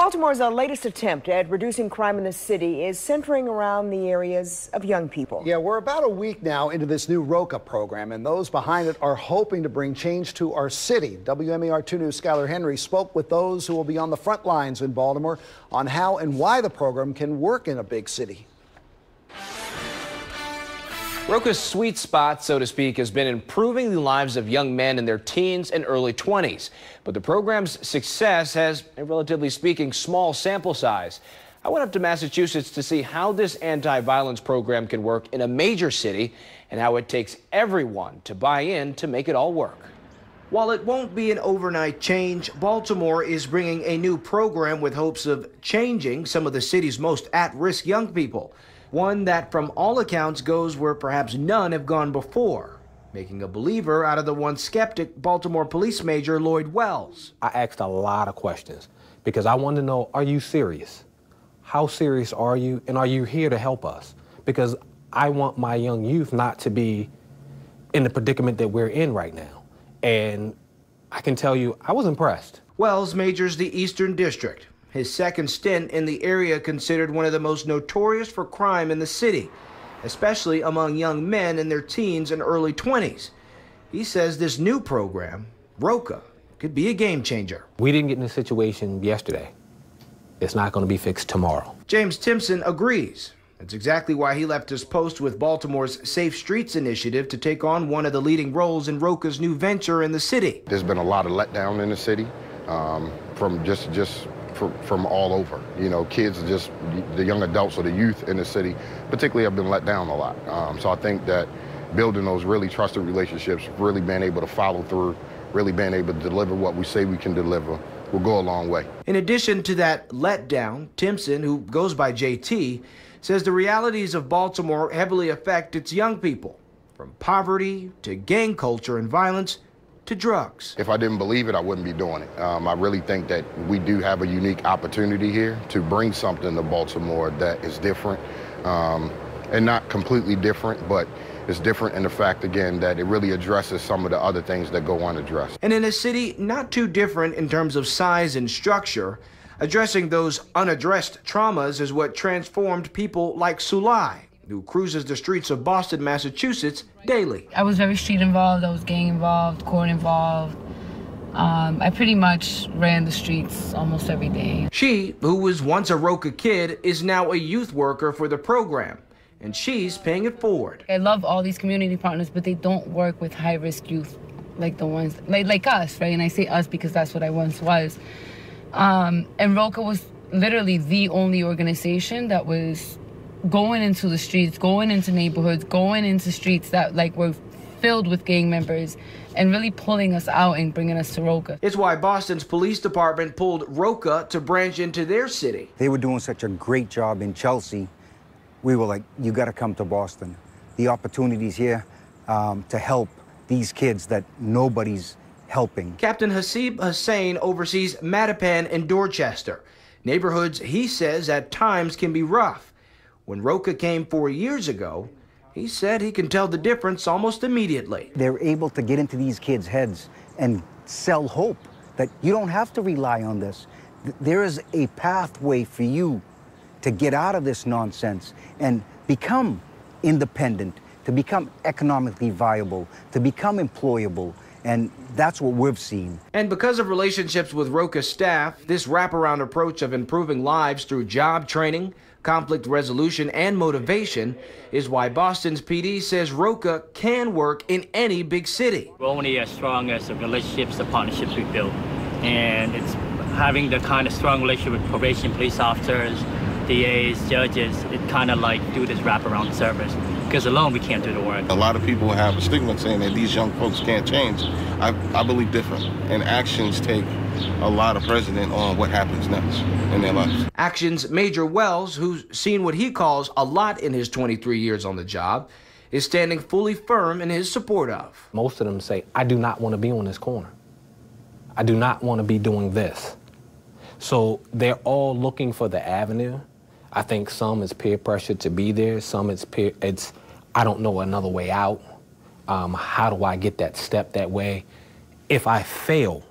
Baltimore's latest attempt at reducing crime in the city is centering around the areas of young people. Yeah, we're about a week now into this new Roca program, and those behind it are hoping to bring change to our city. WMAR 2 News' Skylar Henry spoke with those who will be on the front lines in Baltimore on how and why the program can work in a big city. Roca's sweet spot, so to speak, has been improving the lives of young men in their teens and early 20s. But the program's success has a relatively speaking small sample size. I went up to Massachusetts to see how this anti-violence program can work in a major city and how it takes everyone to buy in to make it all work. While it won't be an overnight change, Baltimore is bringing a new program with hopes of changing some of the city's most at-risk young people. One that, from all accounts, goes where perhaps none have gone before, making a believer out of the once skeptic Baltimore Police Major Lloyd Wells. I asked a lot of questions because I wanted to know, are you serious? How serious are you? And are you here to help us? Because I want my young youth not to be in the predicament that we're in right now. And I can tell you, I was impressed. Wells majors the Eastern District. His second stint in the area considered one of the most notorious for crime in the city, especially among young men in their teens and early 20s. He says this new program, Roca, could be a game changer. We didn't get in this situation yesterday. It's not going to be fixed tomorrow. James Timpson agrees. That's exactly why he left his post with Baltimore's Safe Streets initiative to take on one of the leading roles in Roca's new venture in the city. There's been a lot of letdown in the city from all over. You know, kids, just the young adults or the youth in the city, particularly, have been let down a lot. So I think that building those really trusted relationships, really being able to follow through, really being able to deliver what we say we can deliver, will go a long way. In addition to that letdown, Timpson, who goes by JT, says the realities of Baltimore heavily affect its young people, from poverty to gang culture and violence to drugs. If I didn't believe it, I wouldn't be doing it. I really think that we do have a unique opportunity here to bring something to Baltimore that is different, and not completely different, but it's different in the fact, again, that it really addresses some of the other things that go unaddressed. And in a city not too different in terms of size and structure, addressing those unaddressed traumas is what transformed people like Sulai, who cruises the streets of Boston, Massachusetts daily. I was very street involved, I was gang involved, court involved. I pretty much ran the streets almost every day. She, who was once a Roca kid, is now a youth worker for the program, and she's paying it forward. I love all these community partners, but they don't work with high-risk youth like the ones, like us, right? And I say us because that's what I once was. And Roca was literally the only organization that was going into the streets, going into neighborhoods, going into streets that were filled with gang members and really pulling us out and bringing us to Roca. It's why Boston's police department pulled Roca to branch into their city. They were doing such a great job in Chelsea. We were like, you got to come to Boston. The opportunities here to help these kids that nobody's helping. Captain Hasib Hussain oversees Mattapan and Dorchester, neighborhoods he says at times can be rough. When Roca came 4 years ago, he said he can tell the difference almost immediately. They're able to get into these kids' heads and sell hope that you don't have to rely on this. There is a pathway for you to get out of this nonsense and become independent, to become economically viable, to become employable. And that's what we've seen. And because of relationships with Roca staff, this wraparound approach of improving lives through job training, conflict resolution, and motivation is why Boston's PD says Roca can work in any big city. We're only as strong as the relationships, the partnerships we build. And it's having the kind of strong relationship with probation police officers, DAs, judges, it kind of like do this wraparound service. Because alone we can't do the work. A lot of people have a stigma saying that these young folks can't change. I believe different. And actions take a lot of precedent on what happens next in their lives. Actions Major Wells, who's seen what he calls a lot in his 23 years on the job, is standing fully firm in his support of. Most of them say, I do not want to be on this corner. I do not want to be doing this. So they're all looking for the avenue. I think some is peer pressure to be there. Some it's I don't know another way out. How do I get that step that way? If I fail,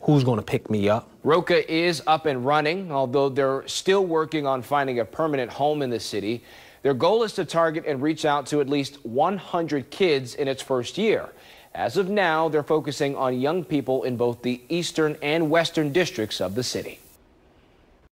who's going to pick me up. Roca is up and running, although they're still working on finding a permanent home in the city. Their goal is to target and reach out to at least 100 kids in its first year. As of now, they're focusing on young people in both the eastern and western districts of the city.